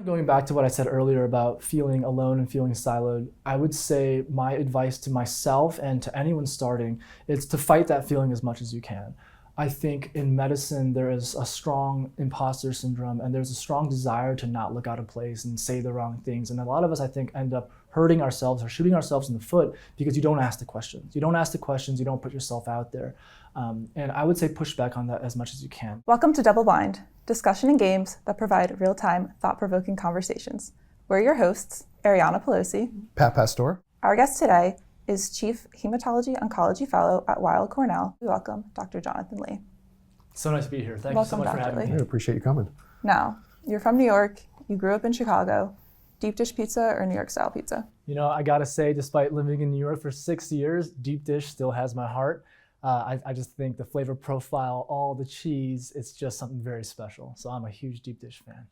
Going back to what I said earlier about feeling alone and feeling siloed, I would say my advice to myself and to anyone starting is to fight that feeling as much as you can. I think in medicine, there is a strong imposter syndrome and there's a strong desire to not look out of place and say the wrong things. And a lot of us, I think, end up hurting ourselves or shooting ourselves in the foot because you don't ask the questions. You don't ask the questions, you don't put yourself out there. And I would say push back on that as much as you can. Welcome to Double Blind, discussion and games that provide real-time, thought-provoking conversations. We're your hosts, Ariana Pelosci, Pat Pastore. Our guest today is Chief Hematology-Oncology Fellow at Weill Cornell. We welcome Dr. Jonathan Lee. So nice to be here. Thank you so much for having me. I appreciate you coming. Now, you're from New York, you grew up in Chicago. Deep dish pizza or New York style pizza? You know, I gotta say, despite living in New York for 6 years, deep dish still has my heart. I just think the flavor profile, all the cheese, it's just something very special. So I'm a huge deep dish fan.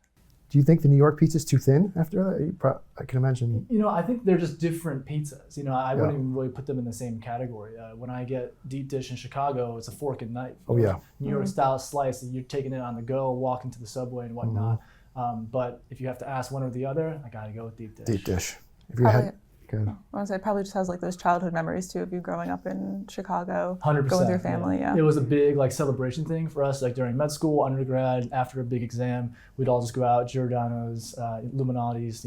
Do you think the New York pizza is too thin after that? I can imagine. You know, I think they're just different pizzas. You know, I wouldn't even really put them in the same category. When I get deep dish in Chicago, it's a fork and knife. Oh yeah. New York style slice, you're taking it on the go, walking to the subway and whatnot. But if you have to ask one or the other, I gotta go with deep dish. Deep dish. If you probably, had, good. I want to say probably just has like those childhood memories too of you growing up in Chicago. 100%. Go with your family, yeah. It was a big celebration thing for us, like during med school, undergrad, after a big exam, we'd all just go out, Giordano's, Illuminati's,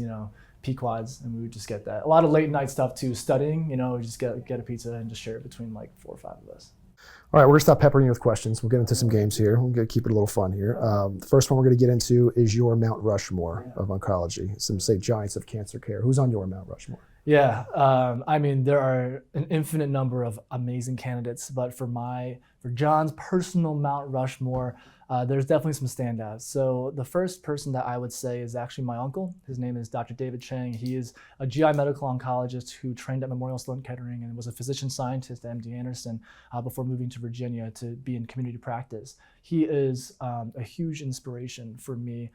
Pequods, and we would just get that. A lot of late night stuff too, studying, we just get a pizza and just share it between like 4 or 5 of us. All right, we're gonna stop peppering you with questions. We'll get into some games here. We're gonna keep it a little fun here. The first one we're gonna get into is your Mount Rushmore of oncology. Some say giants of cancer care. Who's on your Mount Rushmore? Yeah, I mean, there are an infinite number of amazing candidates, but for John's personal Mount Rushmore, there's definitely some standouts. So the first person that I would say is actually my uncle. His name is Dr. David Chang. He is a GI medical oncologist who trained at Memorial Sloan Kettering and was a physician scientist at MD Anderson before moving to Virginia to be in community practice. He is a huge inspiration for me.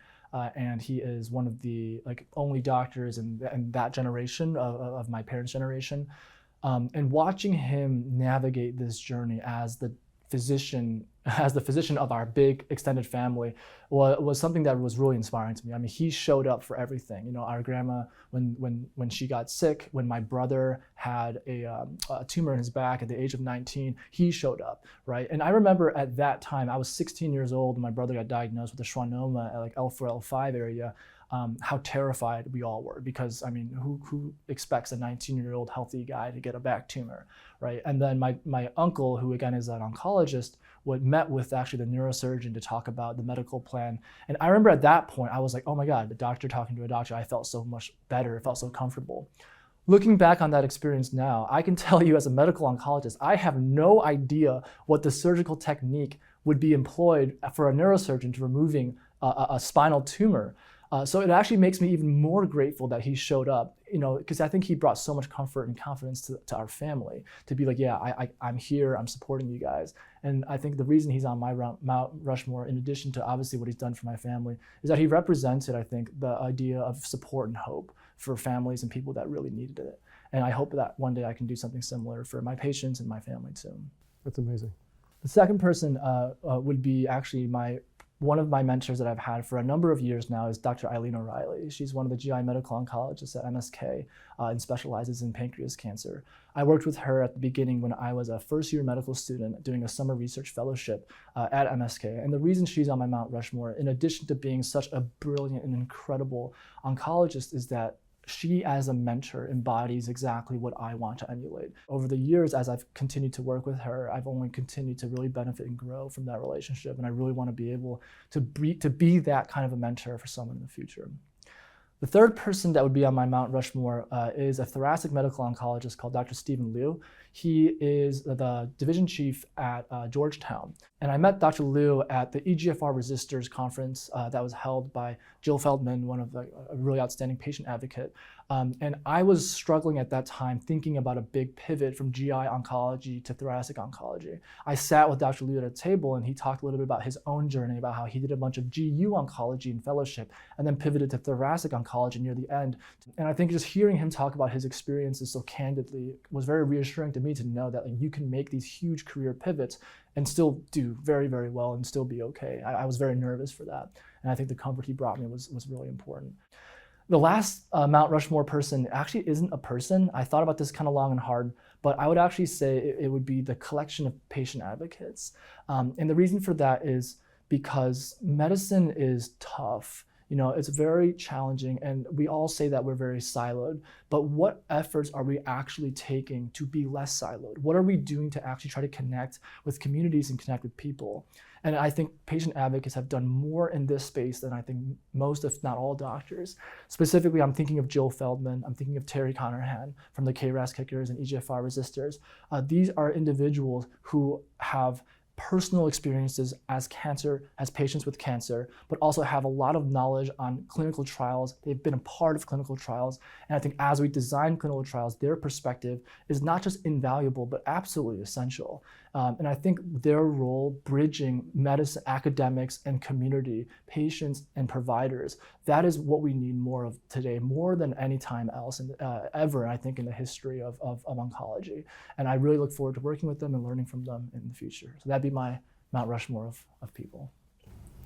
And he is one of the only doctors in that generation of my parents' generation. And watching him navigate this journey as the physician of our big extended family was something that was really inspiring to me. I mean, he showed up for everything. Our grandma, when she got sick, when my brother had a tumor in his back at the age of 19, he showed up, right? And I remember at that time, I was 16 years old and my brother got diagnosed with a schwannoma at L4, L5 area. How terrified we all were, because I mean, who expects a 19-year-old healthy guy to get a back tumor, right? And then my uncle, who again is an oncologist, met with actually the neurosurgeon to talk about the medical plan. And I remember at that point, I was like, oh my God, the doctor talking to a doctor, I felt so much better, it felt so comfortable. Looking back on that experience now, I can tell you as a medical oncologist, I have no idea what the surgical technique would be employed for a neurosurgeon to removing a spinal tumor. So it actually makes me even more grateful that he showed up, because I think he brought so much comfort and confidence to our family to be like, yeah, I'm here, I'm supporting you guys. And I think the reason he's on my Mount Rushmore, in addition to obviously what he's done for my family, is that he represented, I think, the idea of support and hope for families and people that really needed it. And I hope that one day I can do something similar for my patients and my family too. That's amazing. The second person would be actually one of my mentors that I've had for a number of years now is Dr. Eileen O'Reilly. She's one of the GI medical oncologists at MSK and specializes in pancreas cancer. I worked with her at the beginning when I was a first-year medical student doing a summer research fellowship at MSK. And the reason she's on my Mount Rushmore, in addition to being such a brilliant and incredible oncologist, is that she as a mentor embodies exactly what I want to emulate. Over the years, as I've continued to work with her, I've only continued to really benefit and grow from that relationship. And I really want to be able to be that kind of a mentor for someone in the future. The third person that would be on my Mount Rushmore is a thoracic medical oncologist called Dr. Stephen Liu. He is the division chief at Georgetown. And I met Dr. Liu at the EGFR Resistors conference that was held by Jill Feldman, one of a really outstanding patient advocate. And I was struggling at that time thinking about a big pivot from GI oncology to thoracic oncology. I sat with Dr. Liu at a table and he talked a little bit about his own journey, about how he did a bunch of GU oncology in fellowship and then pivoted to thoracic oncology near the end. And I think just hearing him talk about his experiences so candidly was very reassuring to me, me to know that like, you can make these huge career pivots and still do very, very well and still be okay. I was very nervous for that. And I think the comfort he brought me was really important. The last Mount Rushmore person actually isn't a person. I thought about this kind of long and hard, but I would actually say it would be the collection of patient advocates. And the reason for that is because medicine is tough. You know, it's very challenging, and we all say that we're very siloed, but what efforts are we actually taking to be less siloed? What are we doing to actually try to connect with communities and connect with people? And I think patient advocates have done more in this space than I think most, if not all, doctors. Specifically, I'm thinking of Jill Feldman, I'm thinking of Terry Connerhan from the KRAS kickers and EGFR resistors. These are individuals who have personal experiences as patients with cancer, but also have a lot of knowledge on clinical trials. They've been a part of clinical trials. And I think as we design clinical trials, their perspective is not just invaluable, but absolutely essential. And I think their role bridging medicine, academics and community, patients and providers, that is what we need more of today, more than any time else ever, I think, in the history of oncology. And I really look forward to working with them and learning from them in the future. So that'd be my Mount Rushmore of people.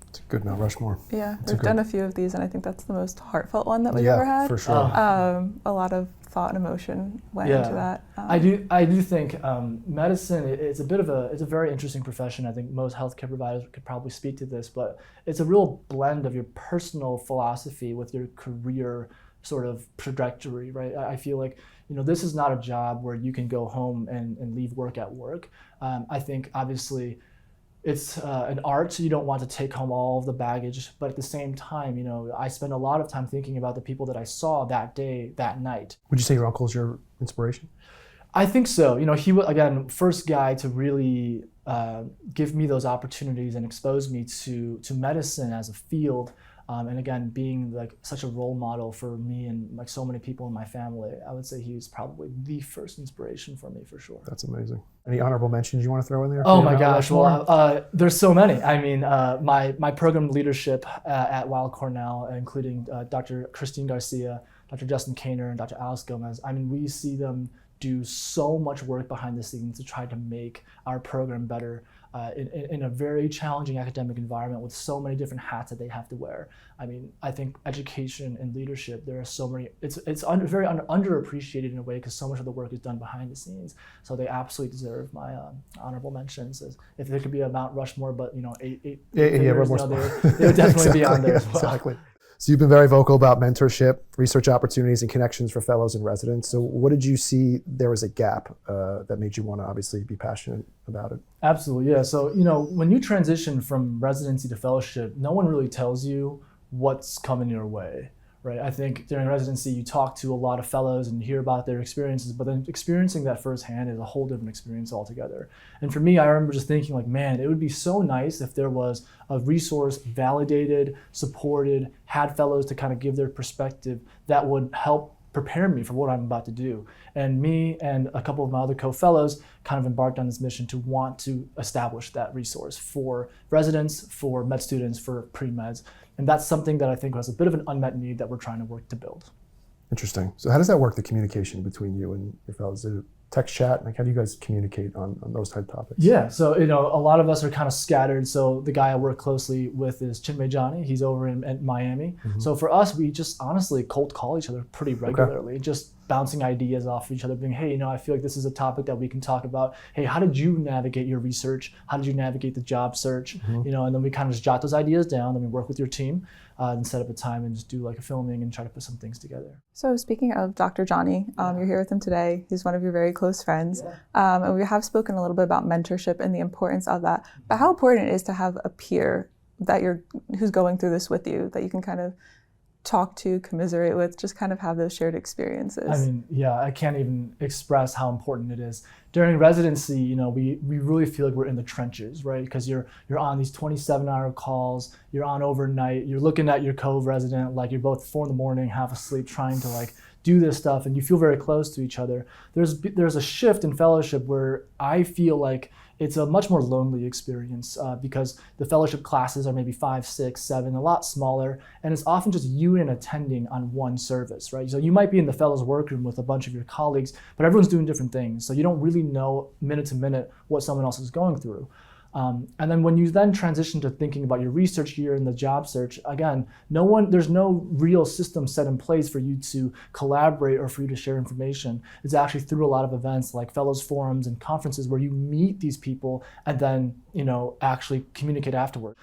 It's a good Mount Rushmore. Yeah, we've done a few of these, and I think that's the most heartfelt one that we've ever had. Yeah, for sure. A lot of thought and emotion went into that. I do think medicine it's a very interesting profession. I think most healthcare providers could probably speak to this, but it's a real blend of your personal philosophy with your career sort of trajectory, right? I feel like, you know, this is not a job where you can go home and leave work at work. I think obviously it's an art, so you don't want to take home all of the baggage, but at the same time, you know, I spend a lot of time thinking about the people that I saw that day, that night. Would you say your uncle is your inspiration? I think so. You know, he was, again, first guy to really give me those opportunities and expose me to medicine as a field. And again, being like such a role model for me and like so many people in my family, I would say he was probably the first inspiration for me, for sure. That's amazing. Any honorable mentions you want to throw in there? Oh my gosh, well, there's so many. I mean, my program leadership at Weill Cornell, including Dr. Christine Garcia, Dr. Justin Kainer, and Dr. Alice Gomez, I mean, we see them do so much work behind the scenes to try to make our program better. In a very challenging academic environment with so many different hats that they have to wear. I mean, I think education and leadership, there are so many, it's very underappreciated in a way because so much of the work is done behind the scenes. So they absolutely deserve my honorable mentions. If there could be a Mount Rushmore, but you know, eight figures, you know, they would definitely be on there as well. Exactly. So you've been very vocal about mentorship, research opportunities, and connections for fellows and residents. So what did you see there was a gap that made you want to obviously be passionate about it? Absolutely, yeah. So, you know, when you transition from residency to fellowship, no one really tells you what's coming your way, right? I think during residency, you talk to a lot of fellows and you hear about their experiences, but then experiencing that firsthand is a whole different experience altogether. And for me, I remember just thinking like, man, it would be so nice if there was a resource validated, supported, had fellows to kind of give their perspective that would help prepare me for what I'm about to do. And me and a couple of my other co-fellows kind of embarked on this mission to want to establish that resource for residents, for med students, for pre-meds. And that's something that I think was a bit of an unmet need that we're trying to work to build. Interesting. So how does that work, the communication between you and your fellows? Is it text chat? Like, how do you guys communicate on those type of topics? Yeah, so, you know, a lot of us are kind of scattered. So the guy I work closely with is Chinmay Johnny. He's over in Miami. Mm-hmm. So for us, we just honestly cold call each other pretty regularly, just bouncing ideas off of each other, being, hey, you know, I feel like this is a topic that we can talk about. Hey, how did you navigate your research? How did you navigate the job search? Mm-hmm. You know, and then we kind of just jot those ideas down, then we work with your team and set up a time and just do like a filming and try to put some things together. So speaking of Dr. Johnny, you're here with him today. He's one of your very close friends. Yeah. And we have spoken a little bit about mentorship and the importance of that, but how important it is to have a peer that who's going through this with you, that you can kind of talk to, commiserate with, just kind of have those shared experiences. I mean, yeah, I can't even express how important it is. During residency, you know, we really feel like we're in the trenches, right? Because you're on these 27-hour calls, you're on overnight, you're looking at your co-resident, like you're both 4 a.m, half asleep, trying to like do this stuff, and you feel very close to each other. There's a shift in fellowship where I feel like it's a much more lonely experience because the fellowship classes are maybe 5, 6, 7, a lot smaller, and it's often just you and an attending on one service, right? So you might be in the fellows workroom with a bunch of your colleagues, but everyone's doing different things, so you don't really know minute to minute what someone else is going through. And then when you then transition to thinking about your research year and the job search, again, there's no real system set in place for you to collaborate or for you to share information. It's actually through a lot of events like fellows forums and conferences where you meet these people and then, actually communicate afterward.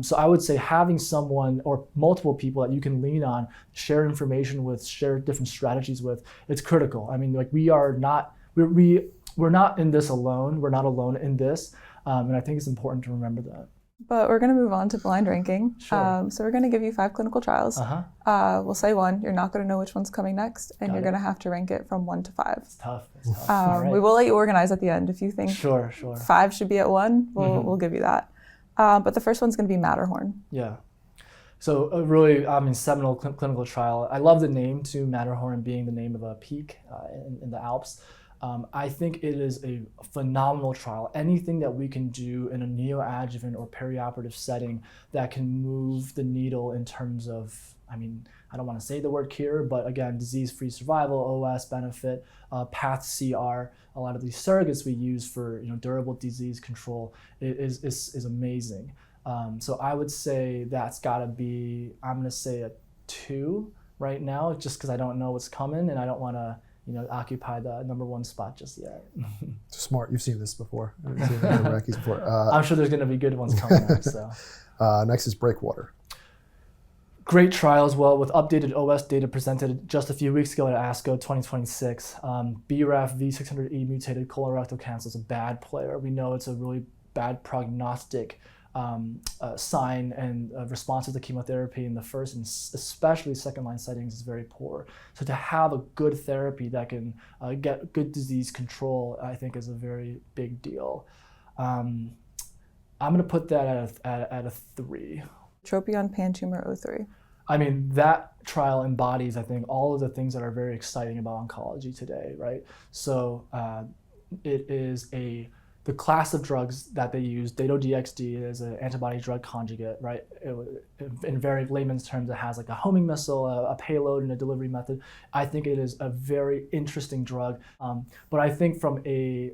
So I would say having someone or multiple people that you can lean on, share information with, share different strategies with, it's critical. I mean, like we're not in this alone. We're not alone in this. And I think it's important to remember that. But we're going to move on to blind ranking. Sure. So we're going to give you 5 clinical trials. We'll say 1. You're not going to know which one's coming next, and you're going to have to rank it from 1 to 5. It's tough. All right. We will let you organize at the end. If you think Sure. 5 should be at 1, we'll give you that. But the first one's going to be MATTERHORN. Yeah. So a really, seminal clinical trial. I love the name too, MATTERHORN being the name of a peak in the Alps. I think it is a phenomenal trial. Anything that we can do in a neoadjuvant or perioperative setting that can move the needle in terms of, I don't want to say the word cure, but again, disease-free survival, OS benefit, path CR, a lot of these surrogates we use for durable disease control is amazing. So I would say that's got to be, I'm going to say a 2 right now, just because I don't know what's coming and I don't want to occupy the number 1 spot just yet. Smart. You've seen this before. You've seen the rankings before. I'm sure there's going to be good ones coming next. So. Next is BREAKWATER. Great trial as well, with updated OS data presented just a few weeks ago at ASCO 2026. BRAF V600E mutated colorectal cancer is a bad player. We know it's a really bad prognostic sign, and responses to chemotherapy in the first and especially second-line settings is very poor. So to have a good therapy that can get good disease control, I think is a very big deal. I'm going to put that at a 3. Tropion Pan-Tumor 03. That trial embodies, I think, all of the things that are very exciting about oncology today, right? So it is the class of drugs that they use, Dato-DXd, is an antibody drug conjugate, right? In very layman's terms, it has like a homing missile, a payload, and a delivery method. I think it is a very interesting drug. But I think from a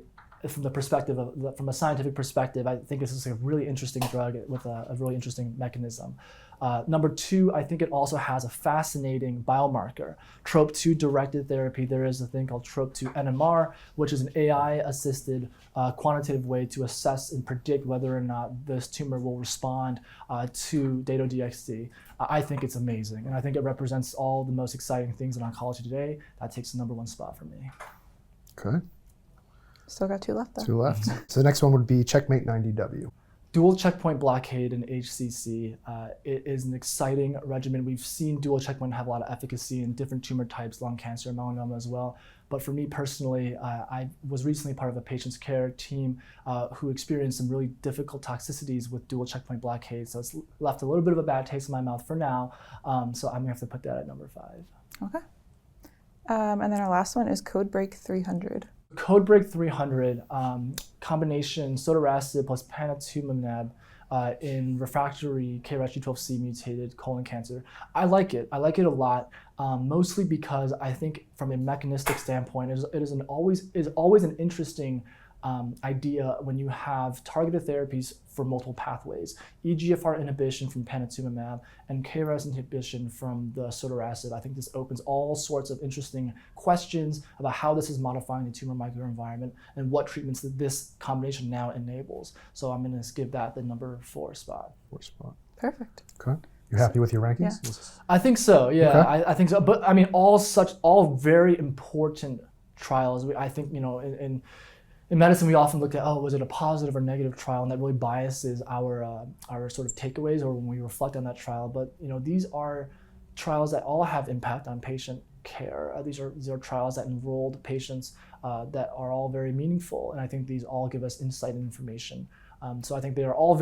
scientific perspective, I think this is a really interesting drug with a really interesting mechanism. Number 2, I think it also has a fascinating biomarker. TROP2 directed therapy, there is a thing called TROP2 NMR, which is an AI-assisted quantitative way to assess and predict whether or not this tumor will respond to Dato-DXd. I think it's amazing, and I think it represents all the most exciting things in oncology today. That takes the number 1 spot for me. Okay. Still got 2 left though. 2 left. So the next one would be CheckMate 90W. Dual checkpoint blockade in HCC. It is an exciting regimen. We've seen dual checkpoint have a lot of efficacy in different tumor types, lung cancer, melanoma as well. But for me personally, I was recently part of a patient's care team who experienced some really difficult toxicities with dual checkpoint blockade. So it's left a little bit of a bad taste in my mouth for now. So I'm gonna have to put that at number 5. Okay. And then our last one is CodeBreaK 300. CodeBreaK 300, combination sotorasib plus panitumumab in refractory KRAS G12C mutated colon cancer. I like it a lot, mostly because I think from a mechanistic standpoint, it is always an interesting idea when you have targeted therapies for multiple pathways, EGFR inhibition from panitumumab and KRAS inhibition from the sotorasib. I think this opens all sorts of interesting questions about how this is modifying the tumor microenvironment and what treatments that this combination now enables. So I'm going to give that the number 4 spot. 4 spot. Perfect. Okay. You're happy with your rankings? Yeah. I think so. Yeah, Okay. I think so. But all very important trials. I think in medicine, we often look at, was it a positive or negative trial, and that really biases our sort of takeaways or when we reflect on that trial. But these are trials that all have impact on patient care. These are trials that enrolled patients that are all very meaningful, and I think these all give us insight and information. So I think they're all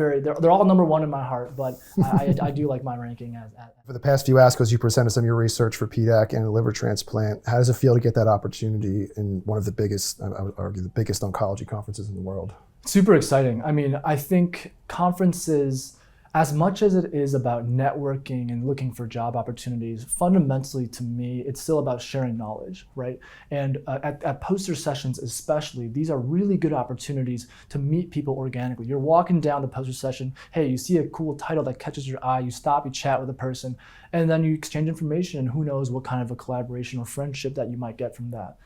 number 1 in my heart, but I do like my ranking as. For the past few ASCOs, you presented some of your research for PDAC and a liver transplant. How does it feel to get that opportunity in one of the biggest, I would argue, the biggest oncology conferences in the world? Super exciting. I mean, I think conferences, as much as it is about networking and looking for job opportunities, fundamentally to me, it's still about sharing knowledge, right? And at poster sessions especially, these are really good opportunities to meet people organically. You're walking down the poster session, hey, you see a cool title that catches your eye, you stop, you chat with a person, and then you exchange information, and who knows what kind of a collaboration or friendship that you might get from that.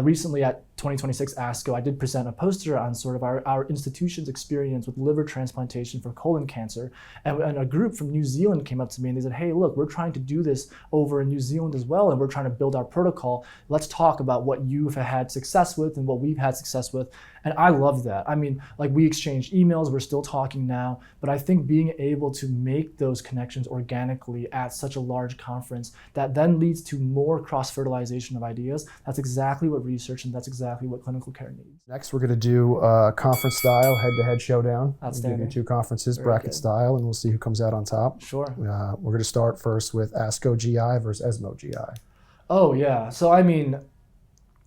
Recently at 2026 ASCO, I did present a poster on sort of our institution's experience with liver transplantation for colon cancer. And a group from New Zealand came up to me and they said, hey, look, we're trying to do this over in New Zealand as well, and we're trying to build our protocol. Let's talk about what you've had success with and what we've had success with. And I love that. I mean, like, we exchanged emails, we're still talking now, but I think being able to make those connections organically at such a large conference that then leads to more cross-fertilization of ideas, that's exactly what research and that's exactly what clinical care needs. Next, we're going to do conference style head-to-head showdown. Outstanding. We'll give you two conferences, Very bracket good. style, and we'll see who comes out on top. Sure. We're going to start first with ASCO GI versus ESMO GI. Oh, yeah. So, I mean,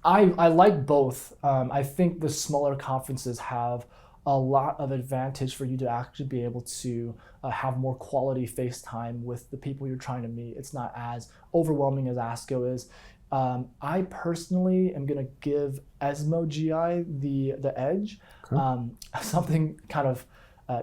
I like both. I think the smaller conferences have a lot of advantage for you to actually be able to have more quality face time with the people you're trying to meet. It's not as overwhelming as ASCO is. I personally am going to give ESMO GI the edge. Okay. Something kind of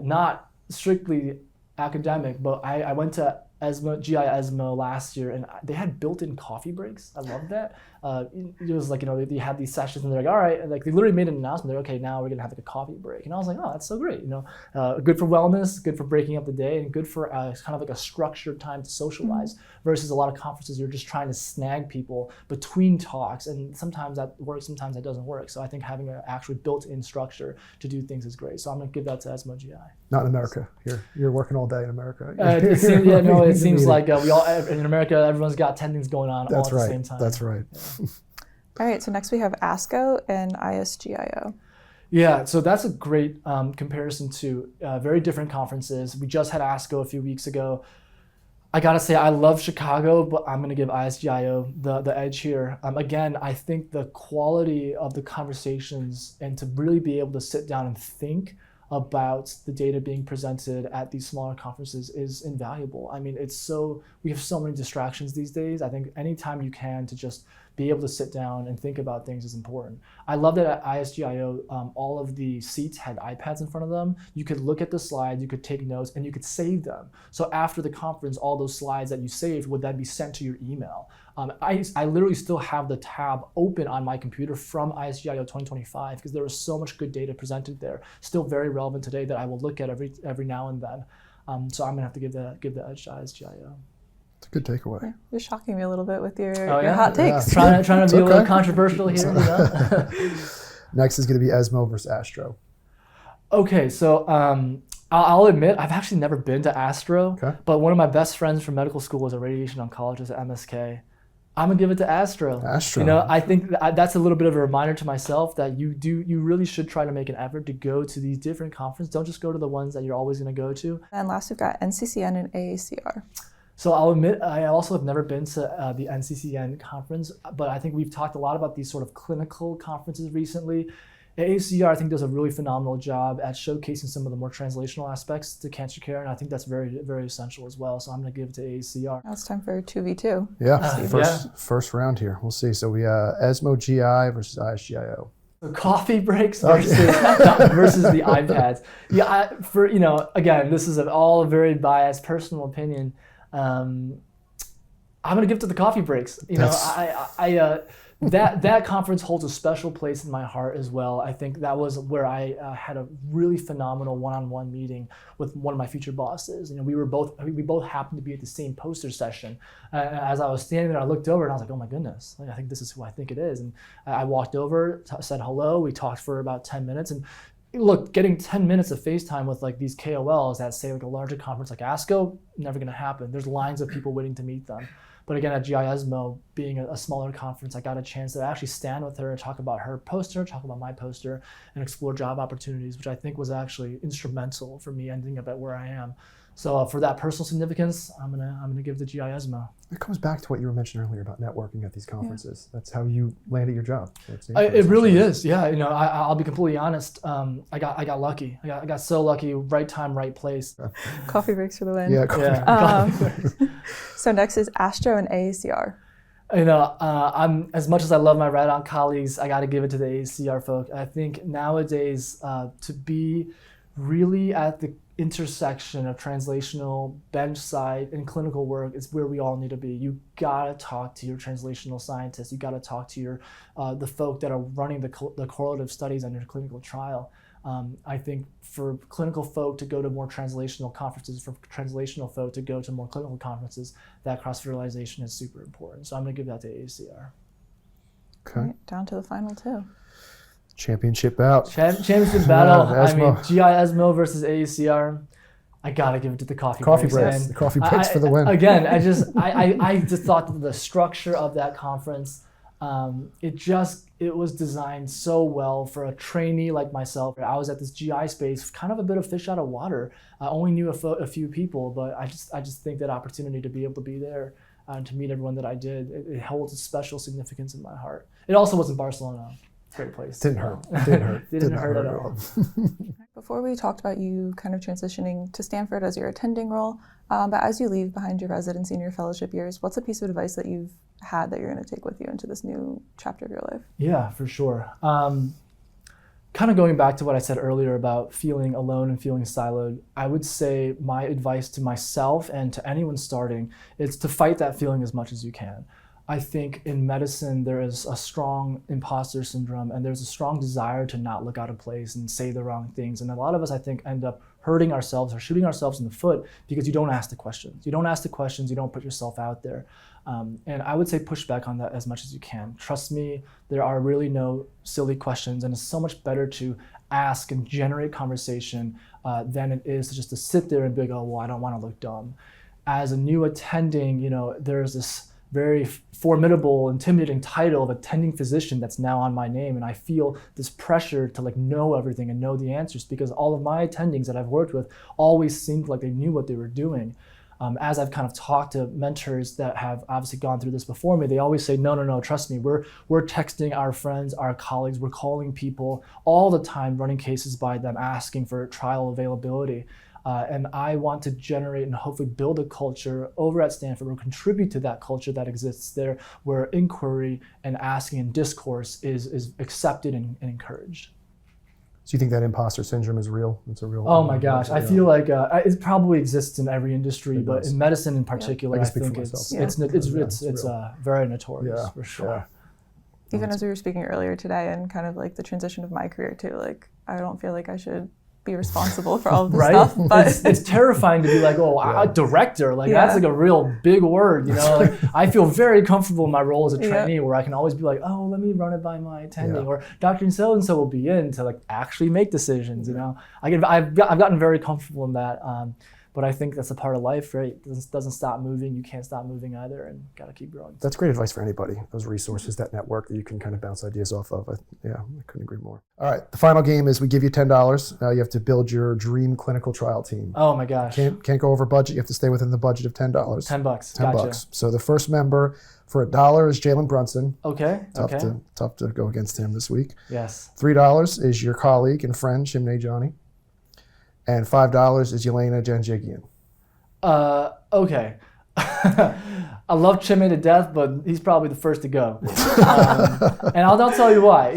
not strictly academic, but I went to GI ESMO last year, and they had built-in coffee breaks. I love that. It was like, they had these sessions, and they're like, all right, and like they literally made an announcement. They're okay, now we're gonna have like a coffee break, and I was like, oh, that's so great. Good for wellness, good for breaking up the day, and good for kind of like a structured time to socialize. Versus a lot of conferences, you're just trying to snag people between talks, and sometimes that works, sometimes that doesn't work. So I think having an actually built-in structure to do things is great. So I'm gonna give that to ESMO GI. Not in America. You're working all day in America. It seems like we all in America, everyone's got 10 things going on all at the same time. That's right. All right, so next we have ASCO and ISGIO. Yeah, so that's a great comparison to very different conferences. We just had ASCO a few weeks ago. I gotta say, I love Chicago, but I'm gonna give ISGIO the edge here. Again, I think the quality of the conversations and to really be able to sit down and think about the data being presented at these smaller conferences is invaluable. I mean, we have so many distractions these days. I think anytime you can to just be able to sit down and think about things is important. I love that at ISGIO, all of the seats had iPads in front of them. You could look at the slides, you could take notes, and you could save them. So after the conference, all those slides that you saved would then be sent to your email. I literally still have the tab open on my computer from ISGIO 2025 because there was so much good data presented there, still very relevant today, that I will look at every now and then. So I'm gonna have to give the edge to ISGIO. It's a good takeaway. Yeah, you're shocking me a little bit with your hot takes. Yeah. Trying to be okay. a little controversial here. Next is going to be ESMO versus Astro. Okay, so I'll admit I've actually never been to Astro, Okay. but one of my best friends from medical school was a radiation oncologist at MSK. I'm gonna give it to Astro. I think that's a little bit of a reminder to myself that you really should try to make an effort to go to these different conferences. Don't just go to the ones that you're always gonna go to. And last we've got NCCN and AACR. So I'll admit I also have never been to the NCCN conference, but I think we've talked a lot about these sort of clinical conferences recently. AACR, I think, does a really phenomenal job at showcasing some of the more translational aspects to cancer care, and I think that's very, very essential as well. So I'm going to give it to AACR. Now it's time for 2v2. Yeah, first round here. We'll see. So we ESMO GI versus ISGIO. So coffee breaks versus the iPads. Yeah, again, this is all a very biased personal opinion. I'm going to give it to the coffee breaks. That conference holds a special place in my heart as well. I think that was where I had a really phenomenal one-on-one meeting with one of my future bosses. We both happened to be at the same poster session. As I was standing there, I looked over and I was like, oh my goodness, I think this is who I think it is. And I walked over, said hello. We talked for about 10 minutes. And look, getting 10 minutes of FaceTime with like these KOLs at, say, like a larger conference like ASCO, never going to happen. There's lines of people waiting to meet them. But again, at GI ESMO, being a smaller conference, I got a chance to actually stand with her and talk about her poster, talk about my poster, and explore job opportunities, which I think was actually instrumental for me ending up at where I am. So for that personal significance, I'm gonna give the GI ESMO. It comes back to what you were mentioning earlier about networking at these conferences. Yeah. That's how you landed your job. It really is. Yeah, I'll be completely honest. I got lucky. I got so lucky. Right time, right place. Coffee breaks for the win. Yeah. So next is Astro and AACR. I'm as much as I love my rad-on colleagues, I got to give it to the AACR folk. I think nowadays to be really at the intersection of translational, bench side, and clinical work is where we all need to be. You gotta talk to your translational scientists. You gotta talk to your the folk that are running the correlative studies on your clinical trial. I think for clinical folk to go to more translational conferences, for translational folk to go to more clinical conferences, that cross-fertilization is super important. So I'm gonna give that to AACR. Okay. Right, down to the final two. Championship bout. Championship battle. I mean, ESMO. GI ESMO versus AACR. I gotta give it to the coffee breaks. The coffee breaks for the win. Again, I just thought that the structure of that conference, it was designed so well for a trainee like myself. I was at this GI space, kind of a bit of fish out of water. I only knew a few people, but I just think that opportunity to be able to be there and to meet everyone that I did, it holds a special significance in my heart. It also was in Barcelona. Great place. Didn't hurt. Didn't hurt at all. Before we talked about you kind of transitioning to Stanford as your attending role, but as you leave behind your residency and your fellowship years, what's a piece of advice that you've had that you're going to take with you into this new chapter of your life? Yeah, for sure. Kind of going back to what I said earlier about feeling alone and feeling siloed, I would say my advice to myself and to anyone starting is to fight that feeling as much as you can. I think in medicine, there is a strong imposter syndrome and there's a strong desire to not look out of place and say the wrong things. And a lot of us, I think, end up hurting ourselves or shooting ourselves in the foot because you don't ask the questions. You don't ask the questions, you don't put yourself out there. And I would say push back on that as much as you can. Trust me, there are really no silly questions, and it's so much better to ask and generate conversation than it is just to sit there and be like, oh, well, I don't want to look dumb. As a new attending, there's this very formidable, intimidating title of attending physician that's now on my name, and I feel this pressure to know everything and know the answers because all of my attendings that I've worked with always seemed like they knew what they were doing. As I've kind of talked to mentors that have obviously gone through this before me, they always say, no, trust me, we're texting our friends, our colleagues, we're calling people all the time, running cases by them, asking for trial availability. And I want to generate and hopefully build a culture over at Stanford or contribute to that culture that exists there where inquiry and asking and discourse is accepted and encouraged. So you think that imposter syndrome is real? It's a real. Oh my gosh, I feel like it probably exists in every industry, but in medicine in particular, I think it's very notorious for sure. Yeah. Even as we were speaking earlier today, and kind of like the transition of my career too, like I don't feel like I should be responsible for all of this stuff. But it's terrifying to be like, a director, that's like a real big word, I feel very comfortable in my role as a trainee where I can always be like, oh, let me run it by my attending, or Dr. so-and-so will be in to actually make decisions, I've gotten very comfortable in that. But I think that's a part of life, right? It doesn't stop moving. You can't stop moving either, and got to keep growing. That's great advice for anybody. Those resources, that network that you can kind of bounce ideas off of. I couldn't agree more. All right, the final game is we give you $10. Now you have to build your dream clinical trial team. Oh my gosh. Can't go over budget. You have to stay within the budget of $10. $10. $10. So the first member for $1 is Jalen Brunson. Okay. Tough to go against him this week. Yes. $3 is your colleague and friend Chimney Johnny. And $5 is Yelena Janjigian. Okay. I love Chimney to death, but he's probably the first to go. And I'll tell you why.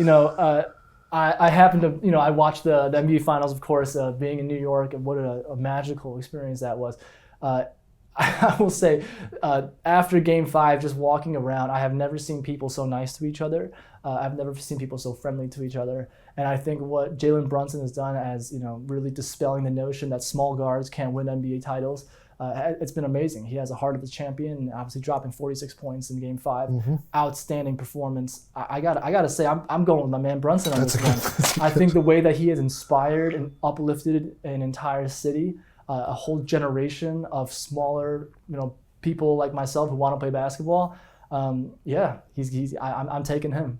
I happened to, I watched the NBA Finals, of course, being in New York, and what a magical experience that was. I will say, after Game 5, just walking around, I have never seen people so nice to each other. I've never seen people so friendly to each other. And I think what Jalen Brunson has done as, really dispelling the notion that small guards can't win NBA titles, it's been amazing. He has a heart of a champion, and obviously dropping 46 points in Game 5. Mm-hmm. Outstanding performance. I gotta say, I'm going with my man Brunson on this one. I think the way that he has inspired and uplifted an entire city, a whole generation of smaller, people like myself who want to play basketball, yeah, I'm taking him.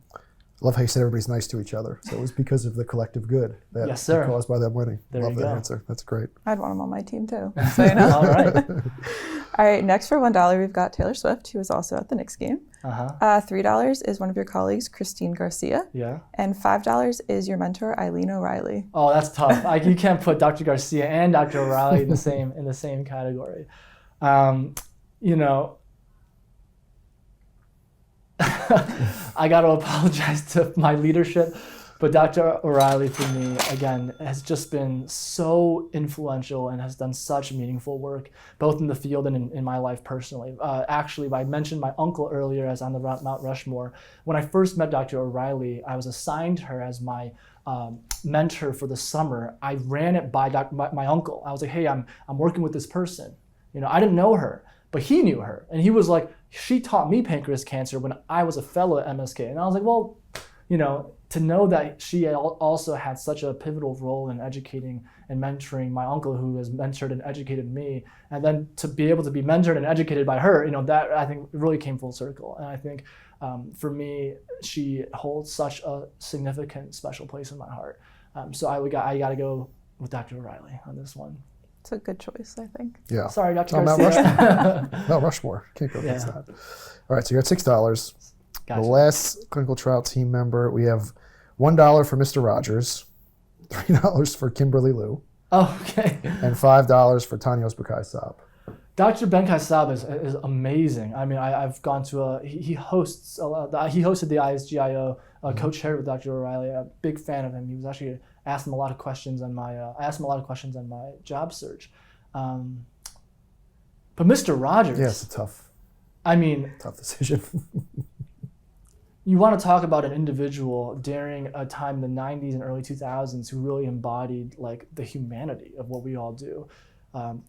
I love how you said everybody's nice to each other. So it was because of the collective good that Yes, sir. caused by them winning. There Love you that go. answer. That's great. I'd want him on my team too, so you know. All right. All right, next for $1, we've got Taylor Swift, who was also at the Knicks game. $3 is one of your colleagues, Christine Garcia. Yeah. And $5 is your mentor, Eileen O'Reilly. Oh, that's tough. You can't put Dr. Garcia and Dr. O'Reilly in the same category. You know, I got to apologize to my leadership, but Dr. O'Reilly for me, again, has just been so influential and has done such meaningful work, both in the field and in my life personally. Actually, I mentioned my uncle earlier as on the Mount Rushmore. When I first met Dr. O'Reilly, I was assigned her as my mentor for the summer. I ran it by my uncle. I was like, hey, I'm working with this person. You know, I didn't know her, but he knew her. And he was like, she taught me pancreas cancer when I was a fellow at MSK. And I was like, well, you know, to know that she also had such a pivotal role in educating and mentoring my uncle, who has mentored and educated me, and then to be able to be mentored and educated by her, you know, that I think really came full circle. And I think for me, she holds such a significant, special place in my heart. So I got to go with Dr. O'Reilly on this one. It's a good choice, I think. Yeah. Sorry, Dr. Mount Garcia. Rushmore. Mount Rushmore. Can't go against that. All right, so you're at $6. Gotcha. The last clinical trial team member, we have $1 for Mr. Rogers, $3 for Kimberly Liu, Oh, okay. and $5 for Tanios Bukai-Saab. Dr. Bukai-Saab is amazing. I mean, I've gone to he hosts a lot. He hosted the ISGIO, co-chaired with Dr. O'Reilly. A big fan of him. He was actually asked him a lot of questions on my. I asked him a lot of questions on my job search. But Mr. Rogers. Yeah, it's a tough decision. You want to talk about an individual during a time in the 90s and early 2000s who really embodied like the humanity of what we all do.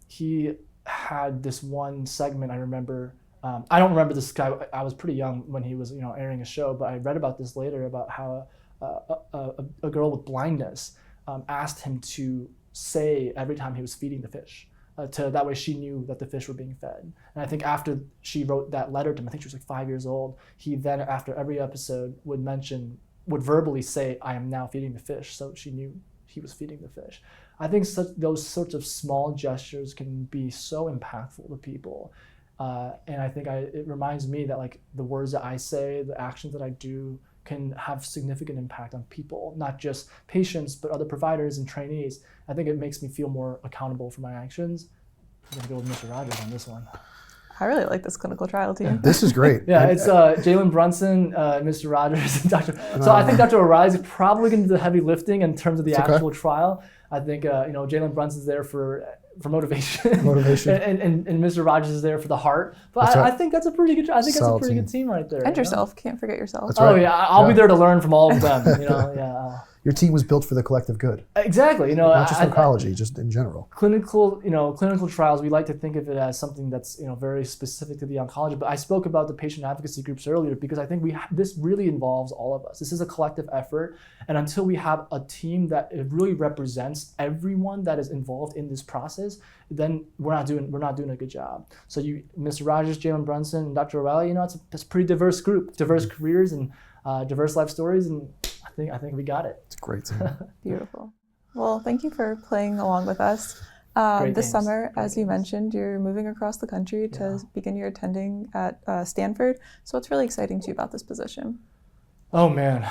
He had this one segment I remember. I don't remember this guy. I was pretty young when he was, airing a show, but I read about this later about how a girl with blindness asked him to say every time he was feeding the fish. That way she knew that the fish were being fed. And I think after she wrote that letter to him, I think she was like 5 years old, he then after every episode would verbally say, I am now feeding the fish, so she knew he was feeding the fish. I think those sorts of small gestures can be so impactful to people. And I think it reminds me that like the words that I say, the actions that I do can have significant impact on people, not just patients, but other providers and trainees. I think it makes me feel more accountable for my actions. I'm gonna go with Mr. Rogers on this one. I really like this clinical trial team. This is great. Yeah, it's Jalen Brunson, Mr. Rogers, and Dr. So I think Dr. O'Reilly's probably going to do the heavy lifting in terms of the actual trial. I think Jalen Brunson's there for motivation. and Mr. Rogers is there for the heart. But I think that's a pretty good. I think that's a pretty good team right there. And yourself, can't forget yourself. That's right. Oh yeah, I'll be there to learn from all of them. Your team was built for the collective good. Exactly. Not just oncology, just in general. Clinical trials, we like to think of it as something that's very specific to the oncology. But I spoke about the patient advocacy groups earlier because I think this really involves all of us. This is a collective effort, and until we have a team that really represents everyone that is involved in this process, then we're not doing a good job. So Mr. Rogers, Jalen Brunson, and Dr. O'Reilly, it's a pretty diverse group, diverse careers and diverse life stories, and I think we got it. It's a great team. Beautiful. Well, thank you for playing along with us. This summer, as you mentioned, you're moving across the country to begin your attending at Stanford. So what's really exciting to you about this position? Oh man,